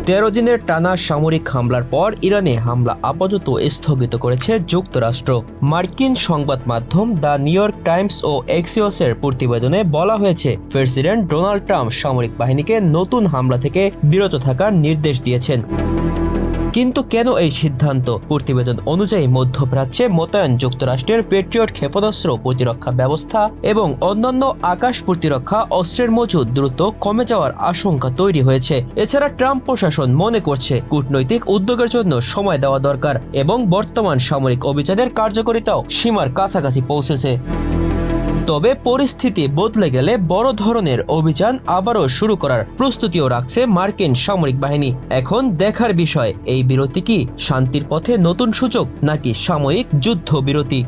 13 দিনের টানা সামরিক হামলার পর ইরানে হামলা আপাতত স্থগিত করেছে যুক্তরাষ্ট্র। মার্কিন সংবাদ মাধ্যম দ্য নিউ ইয়র্ক টাইমস ও এক্সিওসের প্রতিবেদনে বলা হয়েছে, প্রেসিডেন্ট ডোনাল্ড ট্রাম্প সামরিক বাহিনীকে নতুন হামলা থেকে বিরত থাকার নির্দেশ দিয়েছেন। কিন্তু কেন এই সিদ্ধান্ত? প্রতিবেদন অনুযায়ী মধ্যপ্রাচ্যে মোতায়েন যুক্তরাষ্ট্রের পেট্রিয়ট ক্ষেপণাস্ত্র প্রতিরক্ষা ব্যবস্থা এবং অন্যান্য আকাশ প্রতিরক্ষা অস্ত্রের মজুদ দ্রুত কমে যাওয়ার আশঙ্কা তৈরি হয়েছে। এছাড়া ট্রাম্প প্রশাসন মনে করছে কূটনৈতিক উদ্যোগের জন্য সময় দেওয়া দরকার এবং বর্তমান সামরিক অভিযানের কার্যকারিতাও সীমার কাছাকাছি পৌঁছেছে। তবে পরিস্থিতি বদলে গেলে বড় ধরনের অভিযান আবারও শুরু করার প্রস্তুতিও রাখছে মার্কিন সামরিক বাহিনী। এখন দেখার বিষয়, এই বিরতি কি শান্তির পথে নতুন সূচক নাকি সাময়িক যুদ্ধবিরতি।